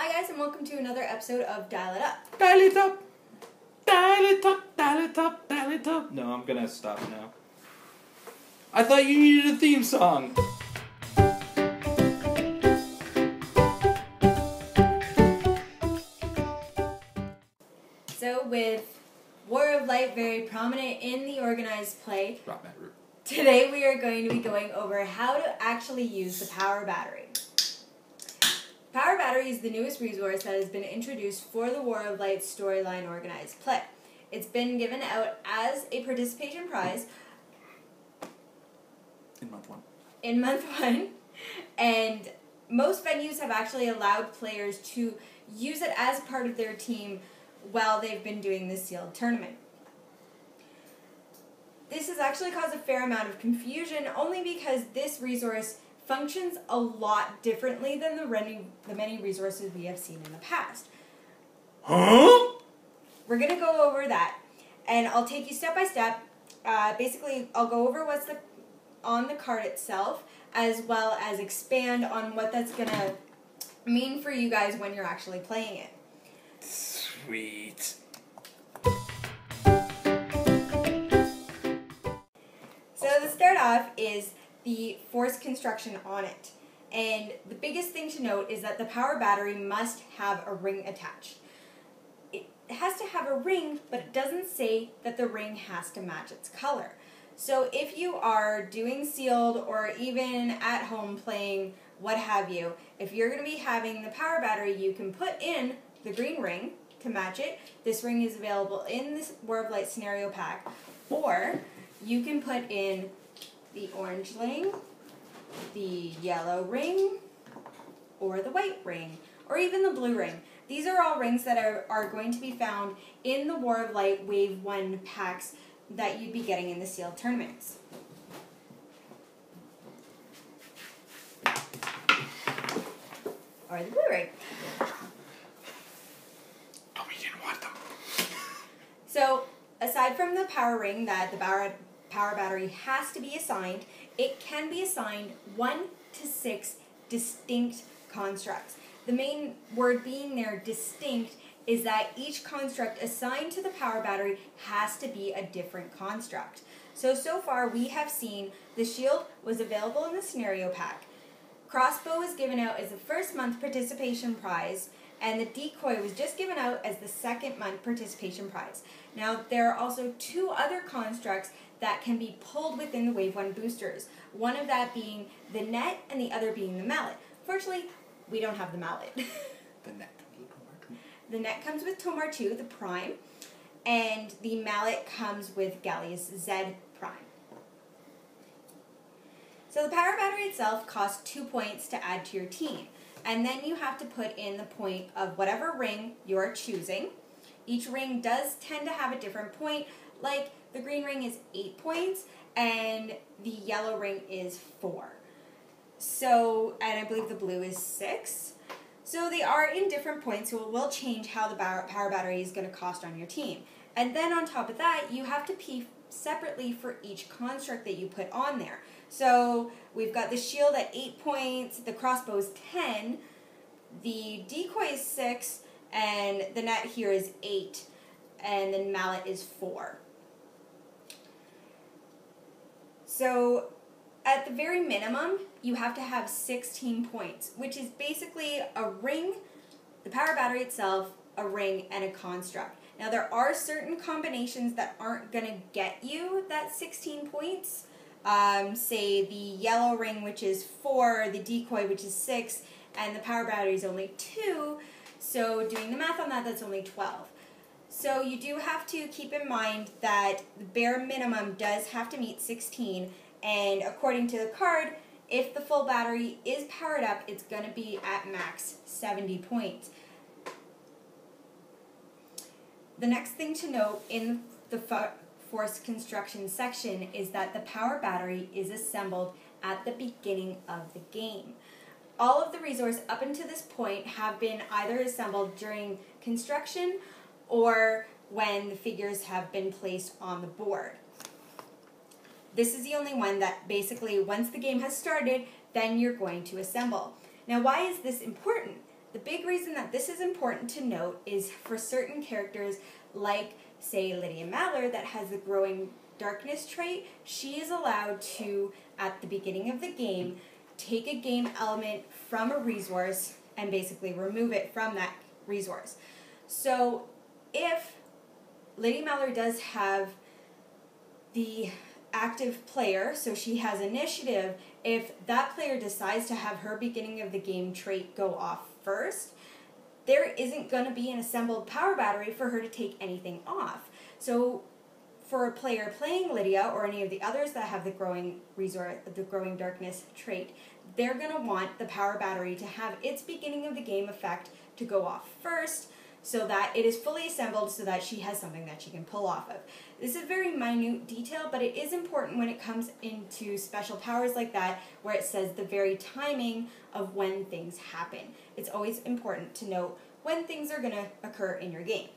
Hi guys, and welcome to another episode of Dial It Up. Dial it up! Dial it up! Dial it up! Dial it up! No, I'm gonna stop now. I thought you needed a theme song! So with War of Light very prominent in the organized play, Drop that root. Today we are going to be going over how to actually use the Power Battery. Power Battery is the newest resource that has been introduced for the War of Light storyline organized play. It's been given out as a participation prize in month one, and most venues have actually allowed players to use it as part of their team while they've been doing the sealed tournament. This has actually caused a fair amount of confusion only because this resource functions a lot differently than the many resources we have seen in the past. Huh? We're going to go over that, and I'll take you step by step. Basically, I'll go over what's on the card itself, as well as expand on what that's going to mean for you guys when you're actually playing it. Sweet. So to start off is the force construction on it. And the biggest thing to note is that the Power Battery must have a ring attached. It has to have a ring, but it doesn't say that the ring has to match its color. So if you are doing sealed or even at home playing what have you, if you're going to be having the Power Battery, you can put in the green ring to match it. This ring is available in this War of Light scenario pack, or you can put in the orange ring, the yellow ring, or the white ring, or even the blue ring. These are all rings that are going to be found in the War of Light Wave 1 packs that you'd be getting in the sealed tournaments. Or the blue ring. Oh, we didn't want them. So, aside from the power ring that the Power Battery has to be assigned, it can be assigned 1 to 6 distinct constructs. The main word being there, distinct, is that each construct assigned to the Power Battery has to be a different construct. So far we have seen the shield was available in the scenario pack. Crossbow was given out as the first month participation prize, and the decoy was just given out as the second month participation prize. Now, there are also 2 other constructs that can be pulled within the Wave 1 boosters, one of that being the net and the other being the mallet. Fortunately, we don't have the mallet. The net comes with Tomar 2. The net comes with Tomar 2, the prime, and the mallet comes with Gallius Z prime. So the Power Battery itself costs 2 points to add to your team. And then you have to put in the point of whatever ring you're choosing. Each ring does tend to have a different point, like the green ring is 8 points and the yellow ring is 4. So, and I believe the blue is 6. So they are in different points, so it will change how the Power Battery is going to cost on your team. And then on top of that, you have to pay separately for each construct that you put on there. So we've got the shield at 8 points, the crossbow is 10, the decoy is 6, and the net here is 8, and the mallet is 4. So at the very minimum, you have to have 16 points, which is basically a ring, the Power Battery itself, a ring, and a construct. Now there are certain combinations that aren't going to get you that 16 points. Say the yellow ring, which is 4, the decoy, which is 6, and the Power Battery is only 2, so doing the math on that, that's only 12. So you do have to keep in mind that the bare minimum does have to meet 16, and according to the card, if the full battery is powered up, it's going to be at max 70 points. The next thing to note in the force construction section is that the Power Battery is assembled at the beginning of the game. All of the resources up until this point have been either assembled during construction or when the figures have been placed on the board. This is the only one that basically once the game has started, then you're going to assemble. Now why is this important? the big reason that this is important to note is for certain characters like, say, Lydia Maller that has the growing darkness trait, she is allowed to, at the beginning of the game, take a game element from a resource and basically remove it from that resource. So if Lady Maller does have the active player, so she has initiative, if that player decides to have her beginning of the game trait go off first, there isn't going to be an assembled power battery for her to take anything off. So for a player playing Lydia or any of the others that have the growing darkness trait, they're going to want the power battery to have its beginning of the game effect to go off first, so that it is fully assembled so that she has something that she can pull off of. This is a very minute detail, but it is important when it comes into special powers like that, where it says the very timing of when things happen. It's always important to note when things are going to occur in your game.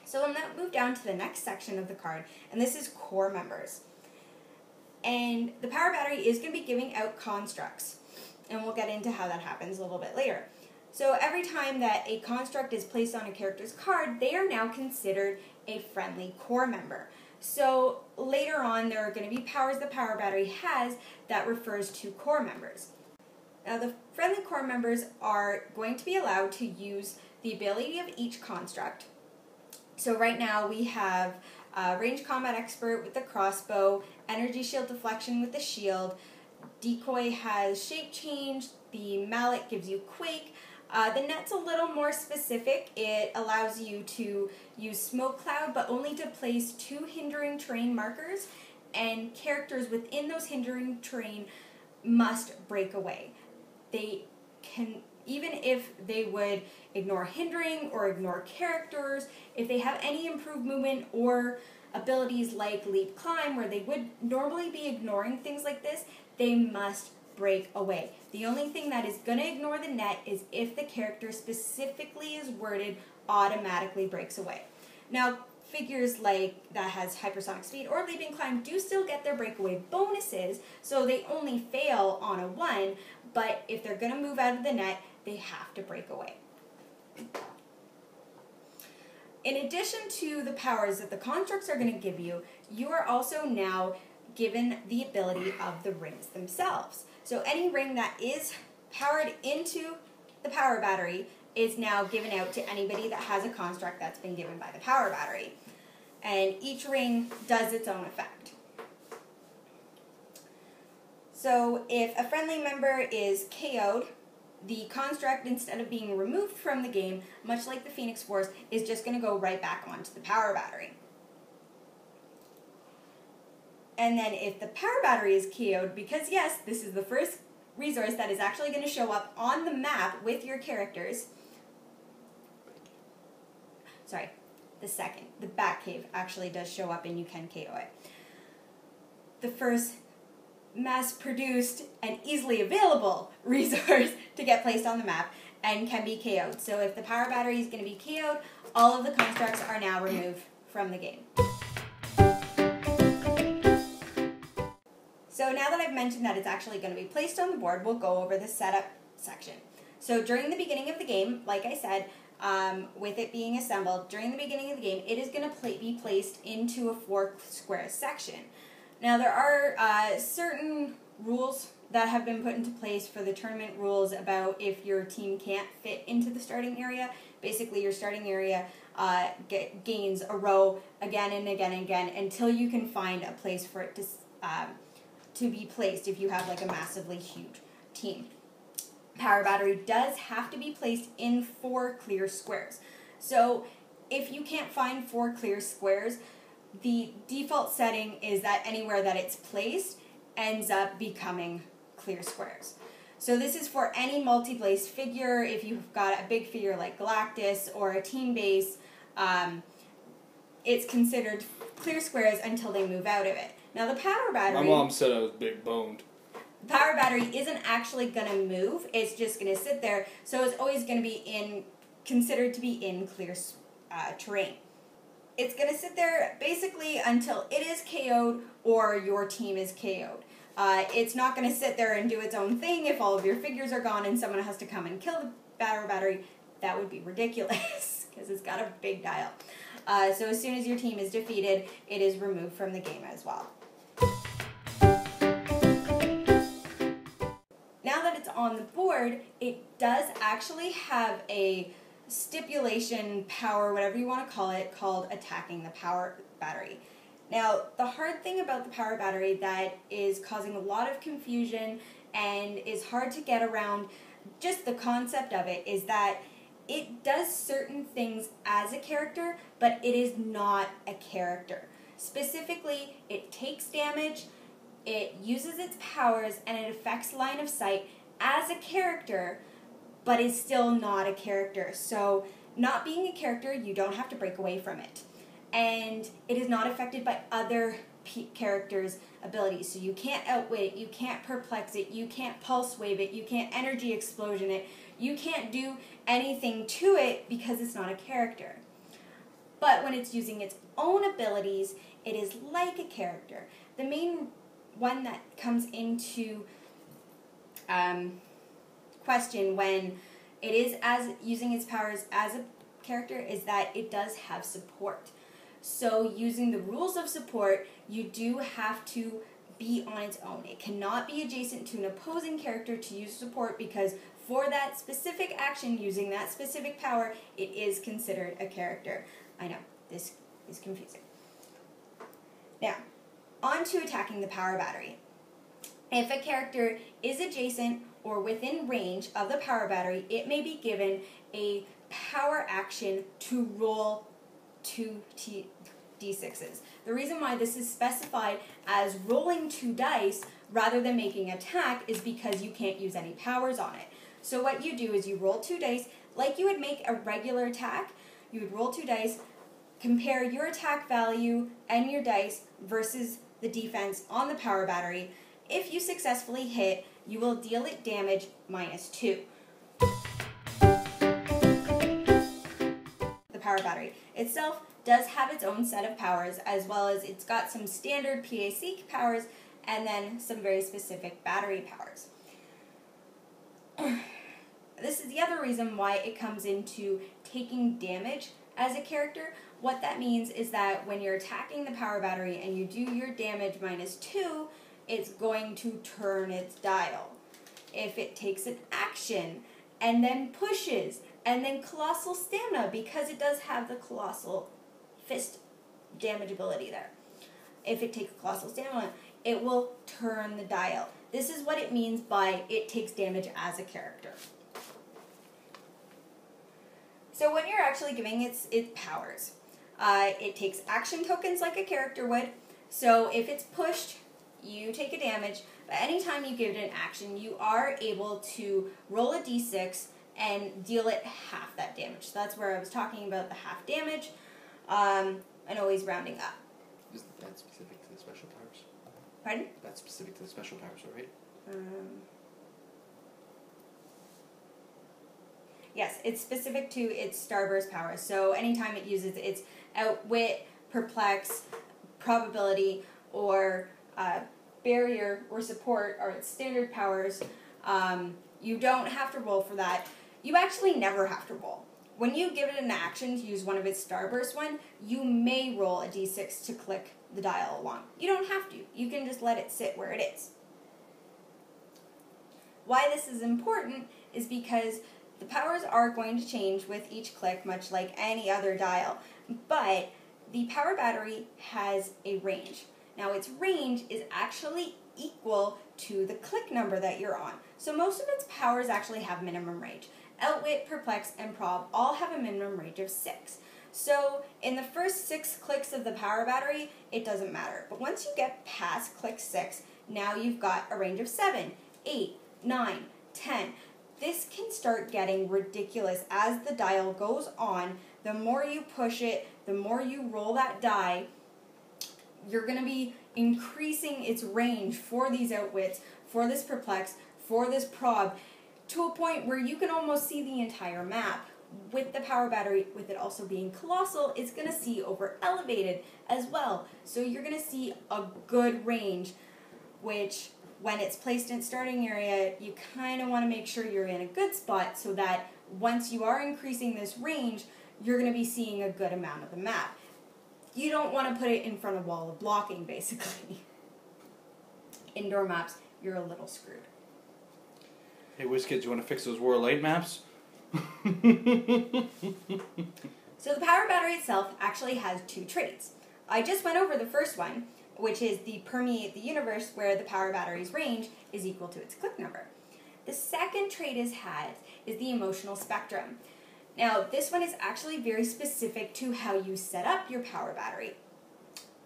So we'll now move down to the next section of the card, and this is core members. And the power battery is going to be giving out constructs, and we'll get into how that happens a little bit later. So every time that a construct is placed on a character's card, they are now considered a friendly core member. So later on, there are going to be powers the power battery has that refers to core members. Now the friendly core members are going to be allowed to use the ability of each construct. So right now we have range combat expert with the crossbow, energy shield deflection with the shield, decoy has shape change, the mallet gives you quake. The net's a little more specific. It allows you to use smoke cloud, but only to place 2 hindering terrain markers, and characters within those hindering terrain must break away. They can, even if they would ignore hindering or ignore characters, if they have any improved movement or abilities like leap climb, where they would normally be ignoring things like this, they must break away. The only thing that is going to ignore the net is if the character specifically is worded automatically breaks away. Now, figures like that has hypersonic speed or leaping climb do still get their breakaway bonuses, so they only fail on a 1, but if they're going to move out of the net, they have to break away. In addition to the powers that the constructs are going to give you, you are also now given the ability of the rings themselves. So any ring that is powered into the power battery is now given out to anybody that has a construct that's been given by the power battery. And each ring does its own effect. So if a friendly member is KO'd, the construct, instead of being removed from the game, much like the Phoenix Force, is just going to go right back onto the power battery. And then if the power battery is KO'd, because yes, this is the first resource that is actually going to show up on the map with your characters. Sorry, the second. The Batcave actually does show up and you can KO it. The first mass-produced and easily available resource to get placed on the map and can be KO'd. So if the power battery is going to be KO'd, all of the constructs are now removed from the game. So now that I've mentioned that it's actually going to be placed on the board, we'll go over the setup section. So during the beginning of the game, like I said, with it being assembled, during the beginning of the game, it is going to be placed into a 4-square section. Now there are certain rules that have been put into place for the tournament rules about if your team can't fit into the starting area. Basically your starting area gains a row again and again and again until you can find a place for it to be placed if you have like a massively huge team. Power battery does have to be placed in 4 clear squares. So if you can't find 4 clear squares, the default setting is that anywhere that it's placed ends up becoming clear squares. So this is for any multi-place figure. If you've got a big figure like Galactus or a team base, it's considered clear squares until they move out of it. Now the power battery... My mom said I was big boned. The power battery isn't actually going to move. It's just going to sit there. So it's always going to be considered to be in clear terrain. It's going to sit there basically until it is KO'd or your team is KO'd. It's not going to sit there and do its own thing if all of your figures are gone and someone has to come and kill the power battery. That would be ridiculous because it's got a big dial. So as soon as your team is defeated, it is removed from the game as well. Now that it's on the board, it does actually have a stipulation power, whatever you want to call it, called attacking the power battery. Now, the hard thing about the power battery that is causing a lot of confusion and is hard to get around just the concept of it is that it does certain things as a character, but it is not a character. Specifically, it takes damage, it uses its powers, and it affects line of sight as a character, but is still not a character. So, not being a character, you don't have to break away from it. And it is not affected by other characters' abilities. So you can't outwit it, you can't perplex it, you can't pulse wave it, you can't energy explosion it, you can't do anything to it because it's not a character. But when it's using its own abilities, it is like a character. The main one that comes into question when it is using its powers as a character is that it does have support. So using the rules of support, you do have to be on its own. It cannot be adjacent to an opposing character to use support because for that specific action, using that specific power, it is considered a character. I know, this is confusing. Now, on to attacking the power battery. If a character is adjacent or within range of the power battery, it may be given a power action to roll 2 d6s. The reason why this is specified as rolling 2 dice rather than making attack is because you can't use any powers on it. So what you do is you roll 2 dice, like you would make a regular attack, you would roll 2 dice, compare your attack value and your dice versus the defense on the power battery. If you successfully hit, you will deal it damage -2. The power battery itself does have its own set of powers, as well as it's got some standard PAC powers and then some very specific battery powers. This is the other reason why it comes into taking damage as a character. What that means is that when you're attacking the power battery and you do your damage -2, it's going to turn its dial. If it takes an action and then pushes and then colossal stamina, because it does have the colossal fist damage ability there. If it takes colossal stamina, it will turn the dial. This is what it means by it takes damage as a character. So when you're actually giving its powers, it takes action tokens like a character would. So if it's pushed, you take a damage, but anytime you give it an action, you are able to roll a d6 and deal it half that damage. So that's where I was talking about the half damage, and always rounding up. Is that specific to the special powers? Pardon? That's specific to the special powers, right? Yes, it's specific to its starburst powers. So anytime it uses its outwit, perplex, probability, or barrier or support, or its standard powers, you don't have to roll for that. You actually never have to roll. When you give it an action to use one of its starburst one, you may roll a d6 to click the dial along. You don't have to. You can just let it sit where it is. Why this is important is because the powers are going to change with each click, much like any other dial, but the power battery has a range. Now its range is actually equal to the click number that you're on. So most of its powers actually have minimum range. Outwit, Perplex, and Prob all have a minimum range of 6. So in the first 6 clicks of the power battery, it doesn't matter. But once you get past click 6, now you've got a range of 7, 8, 9, 10. This can start getting ridiculous as the dial goes on. The more you push it, the more you roll that die, you're going to be increasing its range for these outwits, for this perplex, for this prob, to a point where you can almost see the entire map. With the power battery, with it also being colossal, it's going to see over elevated as well. So you're going to see a good range, which when it's placed in starting area, you kind of want to make sure you're in a good spot so that once you are increasing this range, you're going to be seeing a good amount of the map. You don't want to put it in front of a wall of blocking, basically. Indoor maps, you're a little screwed. Hey, WizKids, you want to fix those World Light maps? So the power battery itself actually has 2 traits. I just went over the first one, which is the permeate the universe, where the power battery's range is equal to its click number. The second trait it has is the emotional spectrum. Now, this one is actually very specific to how you set up your power battery.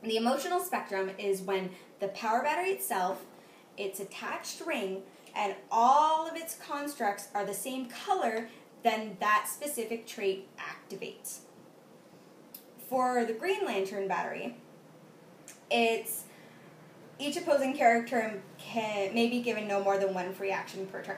The emotional spectrum is when the power battery itself, its attached ring, and all of its constructs are the same color, then that specific trait activates. For the Green Lantern battery, it's each opposing character may be given no more than 1 free action per turn.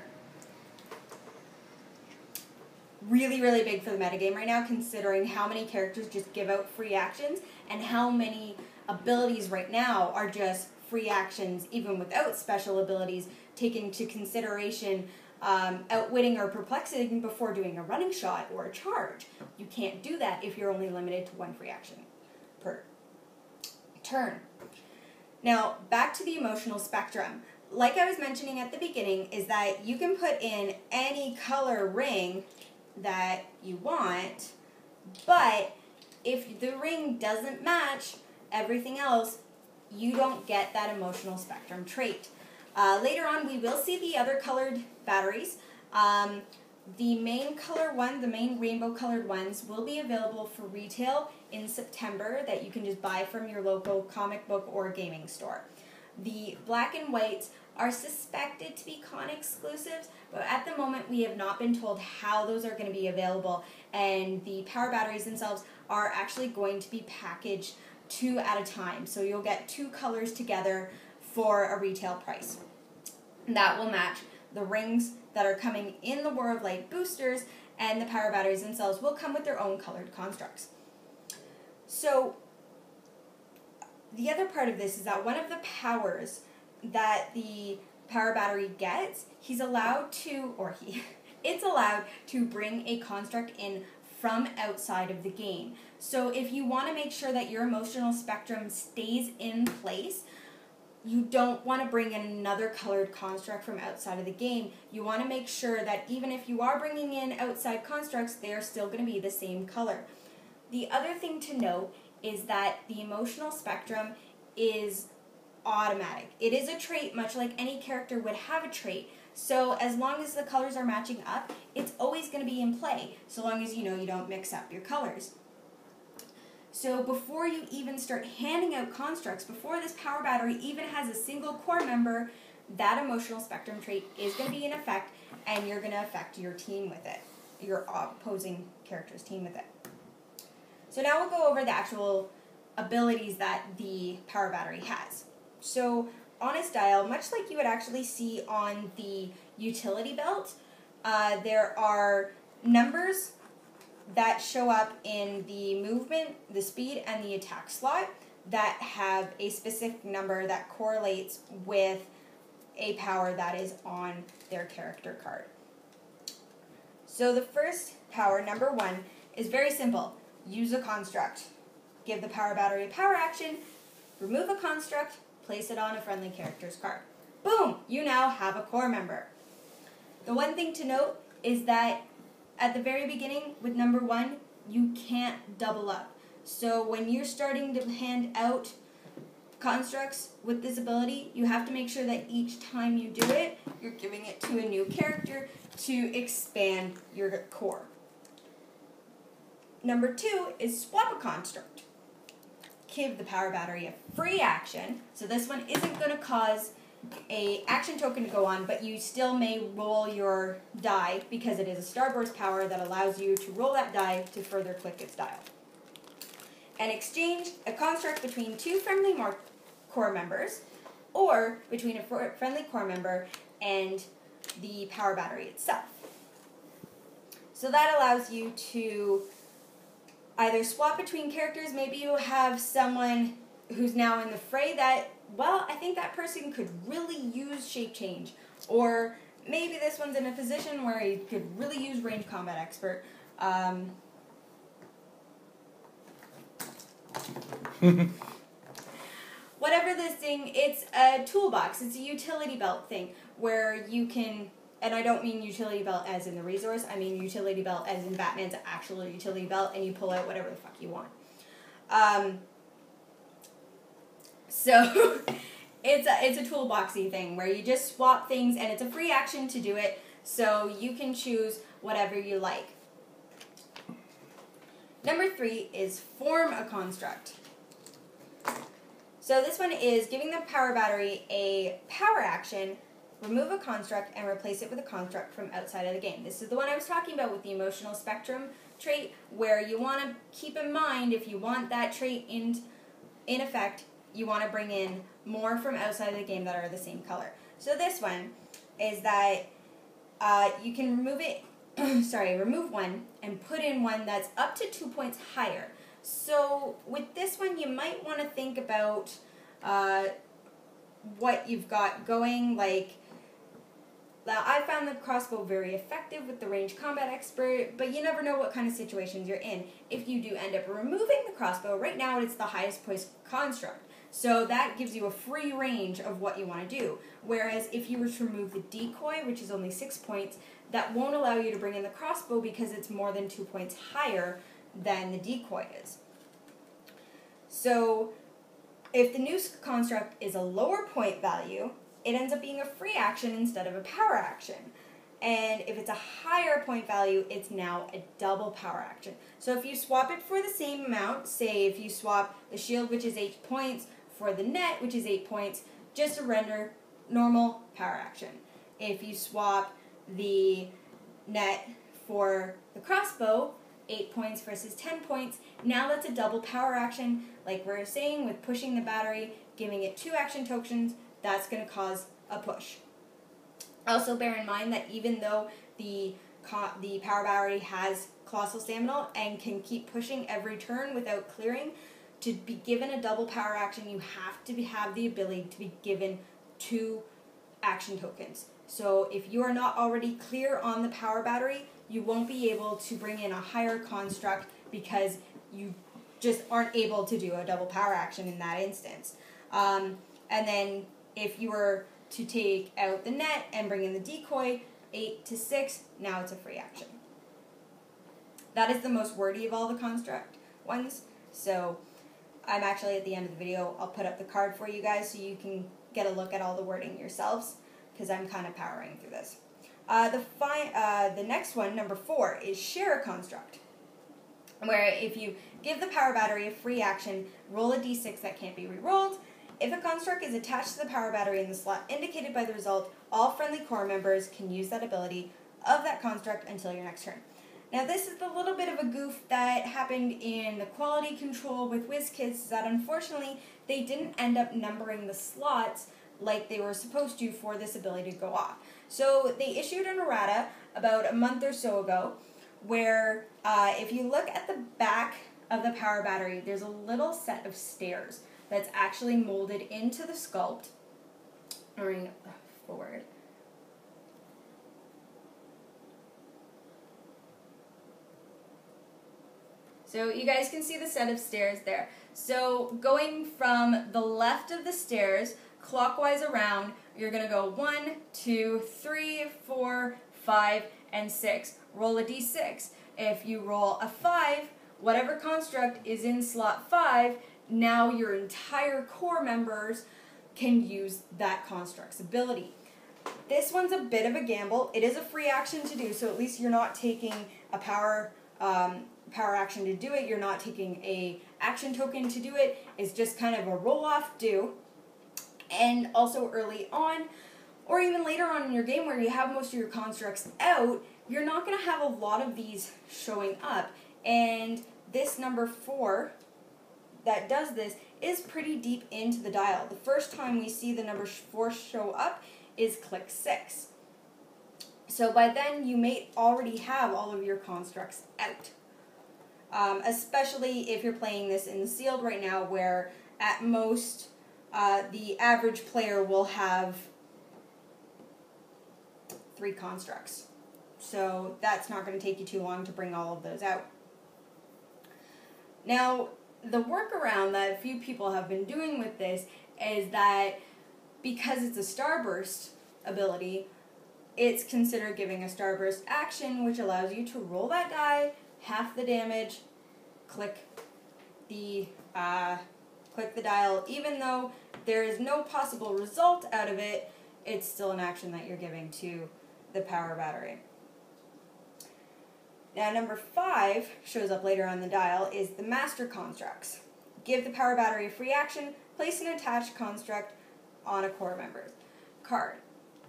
Really, really big for the metagame right now, considering how many characters just give out free actions and how many abilities right now are just free actions, even without special abilities, taking into consideration outwitting or perplexing before doing a running shot or a charge. You can't do that if you're only limited to 1 free action per turn. Now, back to the emotional spectrum. Like I was mentioning at the beginning, is that you can put in any color ring that you want, but if the ring doesn't match everything else, you don't get that emotional spectrum trait. Later on, we will see the other colored batteries. The main color one, the main rainbow colored ones, will be available for retail in September that you can just buy from your local comic book or gaming store. The black and whites are suspected to be con exclusives, but at the moment we have not been told how those are going to be available, and the power batteries themselves are actually going to be packaged 2 at a time. So you'll get 2 colors together for a retail price. That will match the rings that are coming in the World Light boosters, and the power batteries themselves will come with their own colored constructs. So the other part of this is that one of the powers that the power battery gets, it's allowed to bring a construct in from outside of the game. So if you want to make sure that your emotional spectrum stays in place, you don't want to bring in another colored construct from outside of the game. You want to make sure that even if you are bringing in outside constructs, they are still going to be the same color. The other thing to note is that the emotional spectrum is automatic. It is a trait, much like any character would have a trait. So as long as the colors are matching up, it's always going to be in play, so long as you know you don't mix up your colors. So before you even start handing out constructs, before this power battery even has a single core member, that emotional spectrum trait is going to be in effect, and you're going to affect your team with it, your opposing character's team with it. So now we'll go over the actual abilities that the power battery has. So on its dial, much like you would actually see on the utility belt, there are numbers that show up in the movement, the speed, and the attack slot that have a specific number that correlates with a power that is on their character card. So the first power, number 1, is very simple. Use a construct. Give the power battery a power action, remove a construct, place it on a friendly character's card. Boom! You now have a core member. The one thing to note is that at the very beginning with number 1, you can't double up. So when you're starting to hand out constructs with this ability, you have to make sure that each time you do it, you're giving it to a new character to expand your core. Number 2 is swap a construct. Give the power battery a free action. So this one isn't going to cause an action token to go on, but you still may roll your die because it is a Starburst power that allows you to roll that die to further click its dial. And exchange a construct between 2 friendly core members, or between a friendly core member and the power battery itself. So that allows you to either swap between characters. Maybe you have someone who's now in the fray that well, I think that person could really use shape change. Or maybe this one's in a position where he could really use range combat expert. Whatever this thing, it's a toolbox. It's a utility belt thing where you can, and I don't mean utility belt as in the resource, I mean utility belt as in Batman's actual utility belt, and you pull out whatever the fuck you want. So it's a toolboxy thing where you just swap things, and it's a free action to do it, so you can choose whatever you like. Number 3 is form a construct. So this one is giving the power battery a power action, remove a construct, and replace it with a construct from outside of the game. This is the one I was talking about with the emotional spectrum trait, where you want to keep in mind, if you want that trait in effect, you want to bring in more from outside of the game that are the same color. So this one is that you can remove it, remove one and put in one that's up to 2 points higher. So with this one, you might want to think about what you've got going. Like, I found the crossbow very effective with the range combat expert, but you never know what kind of situations you're in. If you do end up removing the crossbow, right now it's the highest points construct. So that gives you a free range of what you want to do. Whereas if you were to remove the decoy, which is only 6 points, that won't allow you to bring in the crossbow because it's more than 2 points higher than the decoy is. So if the new construct is a lower point value, it ends up being a free action instead of a power action. And if it's a higher point value, it's now a double power action. So if you swap it for the same amount, say if you swap the shield, which is 8 points, for the net, which is 8 points, just a render normal power action. If you swap the net for the crossbow, 8 points versus 10 points, now that's a double power action. Like we were saying, with pushing the battery, giving it 2 action tokens, that's going to cause a push. Also bear in mind that even though the power battery has colossal stamina and can keep pushing every turn without clearing, to be given a double power action, you have to have the ability to be given 2 action tokens. So if you are not already clear on the power battery, you won't be able to bring in a higher construct because you just aren't able to do a double power action in that instance. And then if you were to take out the net and bring in the decoy, 8 to 6, now it's a free action. That is the most wordy of all the construct ones. So I'm actually at the end of the video, I'll put up the card for you guys so you can get a look at all the wording yourselves, because I'm kind of powering through this. The next one, number 4, is share a construct, where if you give the power battery a free action, roll a d6 that can't be re-rolled. If a construct is attached to the power battery in the slot indicated by the result, all friendly core members can use that ability of that construct until your next turn. Now this is a little bit of a goof that happened in the quality control with WizKids, that unfortunately they didn't end up numbering the slots like they were supposed to for this ability to go off. So they issued an errata about a month or so ago where if you look at the back of the power battery, there's a little set of stairs that's actually molded into the sculpt. Bring it forward. So you guys can see the set of stairs there. So going from the left of the stairs, clockwise around, you're going to go 1, 2, 3, 4, 5, and 6. Roll a d6. If you roll a 5, whatever construct is in slot 5, now your entire core members can use that construct's ability. This one's a bit of a gamble. It is a free action to do, so at least you're not taking a power action to do it. You're not taking a action token to do it. It's just kind of a roll-off do. And also early on, or even later on in your game where you have most of your constructs out, you're not going to have a lot of these showing up. And this number 4 that does this is pretty deep into the dial. The first time we see the number 4 show up is Clix 6. So by then you may already have all of your constructs out. Especially if you're playing this in sealed right now, where at most the average player will have 3 constructs. So that's not going to take you too long to bring all of those out. Now, the workaround that a few people have been doing with this is that because it's a starburst ability, it's considered giving a starburst action, which allows you to roll that die, half the damage, click the dial. Even though there is no possible result out of it, it's still an action that you're giving to the power battery. Now, number 5 shows up later on the dial is the master constructs. Give the power battery a free action, place an attached construct on a core member's card.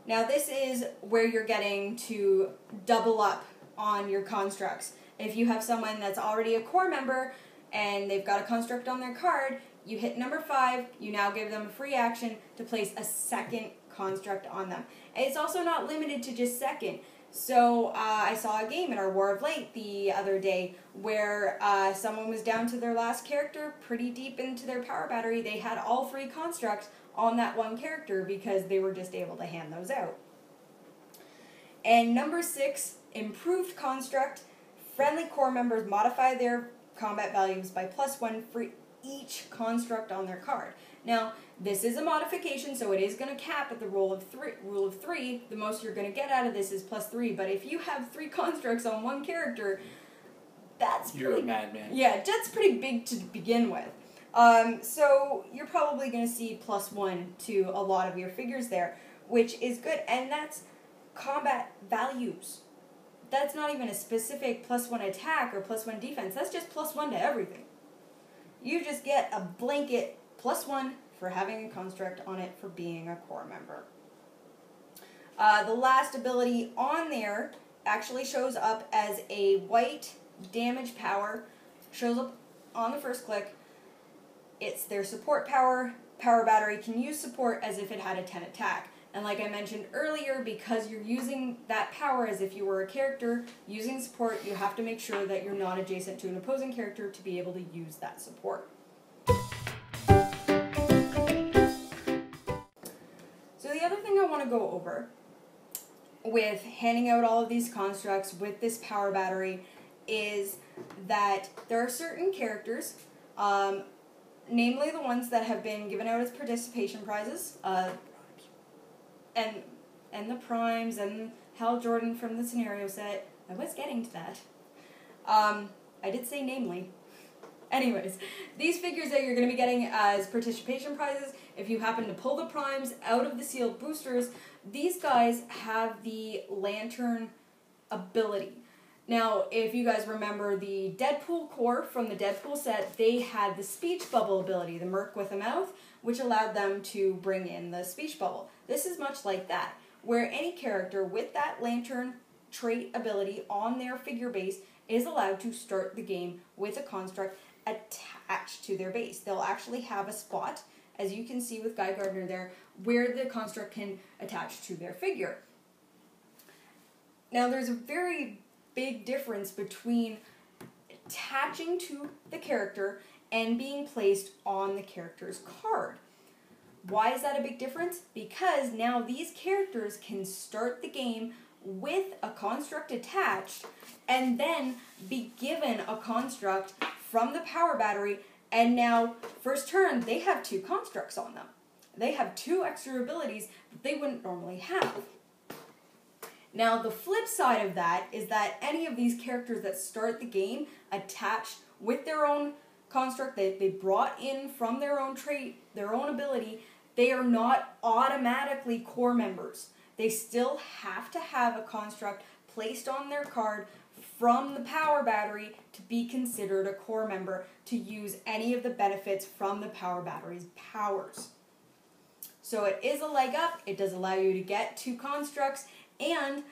Now, this is where you're getting to double up on your constructs. If you have someone that's already a core member and they've got a construct on their card, you hit number 5, you now give them a free action to place a second construct on them. And it's also not limited to just second. So I saw a game in our War of Light the other day where someone was down to their last character, pretty deep into their power battery. They had all 3 constructs on that one character because they were just able to hand those out. And number 6, improved construct. Friendly core members modify their combat values by +1 for each construct on their card. Now, this is a modification, so it is going to cap at the rule of 3. The most you're going to get out of this is +3. But if you have 3 constructs on one character, you're a madman. Yeah, that's pretty big to begin with. So you're probably going to see +1 to a lot of your figures there, which is good. And that's combat values. That's not even a specific +1 attack or +1 defense. That's just +1 to everything. You just get a blanket +1 for having a construct on it for being a core member. The last ability on there actually shows up as a white damage power. Shows up on the first click. It's their support power. Power battery can use support as if it had a 10 attack. And like I mentioned earlier, because you're using that power as if you were a character using support, you have to make sure that you're not adjacent to an opposing character to be able to use that support. So the other thing I want to go over with handing out all of these constructs with this power battery is that there are certain characters, namely the ones that have been given out as participation prizes, and the primes, and Hal Jordan from the scenario set. I was getting to that. I did say namely. Anyways, these figures that you're going to be getting as participation prizes, if you happen to pull the primes out of the sealed boosters, these guys have the lantern ability. Now, if you guys remember the Deadpool core from the Deadpool set, they had the speech bubble ability, the Merc with a mouth, which allowed them to bring in the speech bubble. This is much like that, where any character with that lantern trait ability on their figure base is allowed to start the game with a construct attached to their base. They'll actually have a spot, as you can see with Guy Gardner there, where the construct can attach to their figure. Now, there's a very big difference between attaching to the character and being placed on the character's card. Why is that a big difference? Because now these characters can start the game with a construct attached and then be given a construct from the power battery, and now first turn they have 2 constructs on them. They have 2 extra abilities that they wouldn't normally have. Now, the flip side of that is that any of these characters that start the game attached with their own construct that they brought in from their own trait, their own ability, they are not automatically core members. They still have to have a construct placed on their card from the power battery to be considered a core member to use any of the benefits from the power battery's powers. So it is a leg up. It does allow you to get 2 constructs, and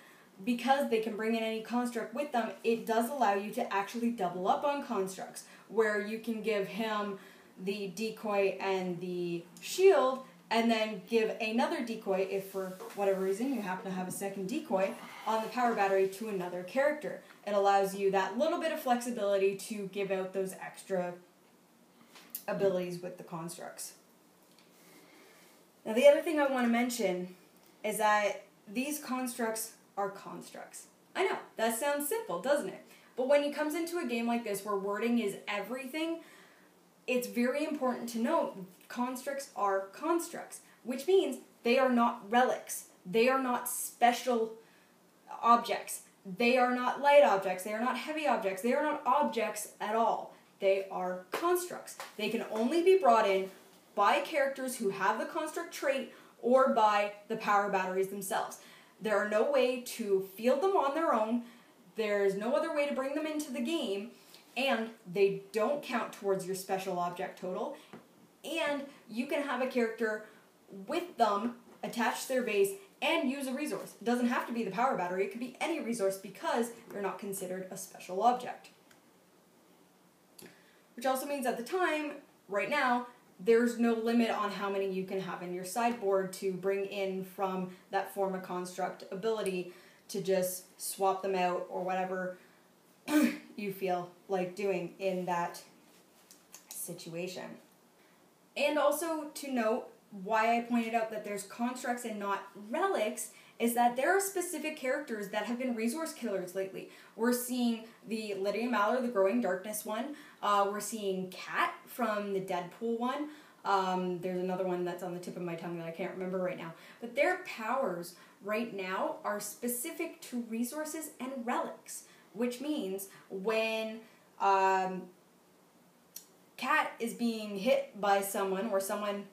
because they can bring in any construct with them, it does allow you to actually double up on constructs, where you can give him the decoy and the shield, and then give another decoy if for whatever reason you happen to have a second decoy on the power battery to another character. It allows you that little bit of flexibility to give out those extra abilities with the constructs. Now the other thing I want to mention is that these constructs are constructs. I know, that sounds simple, doesn't it? But when it comes into a game like this where wording is everything, it's very important to note constructs are constructs, which means they are not relics. They are not special objects. They are not light objects. They are not heavy objects. They are not objects at all. They are constructs. They can only be brought in by characters who have the construct trait or by the power batteries themselves. There are no way to field them on their own. There's no other way to bring them into the game, and they don't count towards your special object total. And you can have a character with them attach to their base and use a resource. It doesn't have to be the power battery. It could be any resource because they're not considered a special object. Which also means at the time, right now, there's no limit on how many you can have in your sideboard to bring in from that form of construct ability to just swap them out or whatever you feel like doing in that situation. And also to note, why I pointed out that there's constructs and not relics is that there are specific characters that have been resource killers lately. We're seeing the Lydia Maller, the Growing Darkness one. We're seeing Cat from the Deadpool one. There's another one that's on the tip of my tongue that I can't remember right now. But their powers right now are specific to resources and relics, which means when Cat is being hit by someone, or someone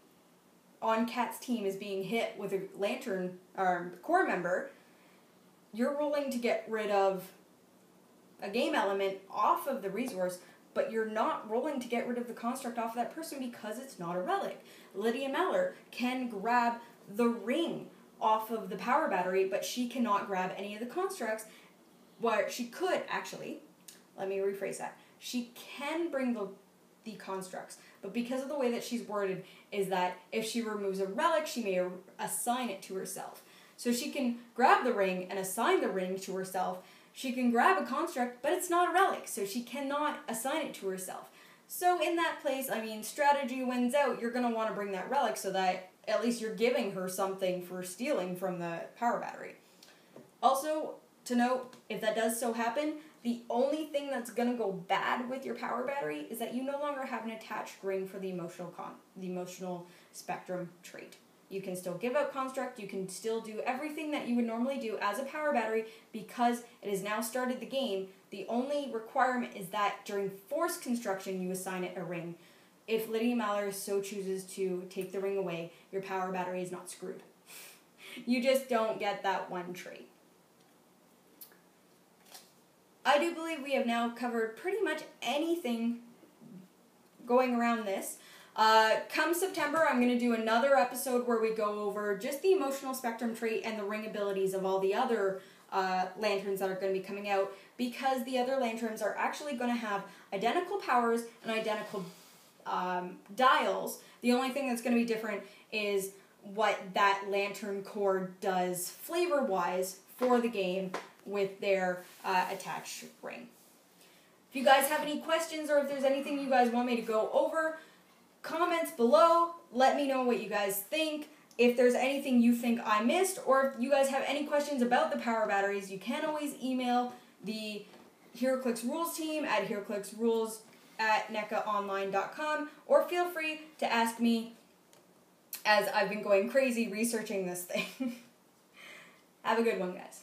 on Cat's team is being hit with a lantern or core member, you're rolling to get rid of a game element off of the resource, but you're not rolling to get rid of the construct off of that person because it's not a relic. Lydia Maller can grab the ring off of the power battery, but she cannot grab any of the constructs. Well, she could, actually. Let me rephrase that. She can bring the constructs, but because of the way that she's worded is that if she removes a relic, she may assign it to herself. So she can grab the ring and assign the ring to herself. She can grab a construct, but it's not a relic, so she cannot assign it to herself. So in that place, I mean, strategy wins out. You're going to want to bring that relic so that at least you're giving her something for stealing from the power battery. Also, to note, if that does so happen, the only thing that's going to go bad with your power battery is that you no longer have an attached ring for the emotional spectrum trait. You can still give out construct, you can still do everything that you would normally do as a power battery because it has now started the game. The only requirement is that during force construction you assign it a ring. If Lydia Maller so chooses to take the ring away, your power battery is not screwed. You just don't get that one trait. I do believe we have now covered pretty much anything going around this. Come September, I'm going to do another episode where we go over just the emotional spectrum trait and the ring abilities of all the other lanterns that are going to be coming out, because the other lanterns are actually going to have identical powers and identical dials. The only thing that's going to be different is what that lantern core does flavor-wise for the game with their attached ring. If you guys have any questions or if there's anything you guys want me to go over, comments below. Let me know what you guys think. If there's anything you think I missed, or if you guys have any questions about the power batteries, you can always email the Heroclix Rules team at heroclixrules@necaonline.com, or feel free to ask me as I've been going crazy researching this thing. Have a good one, guys.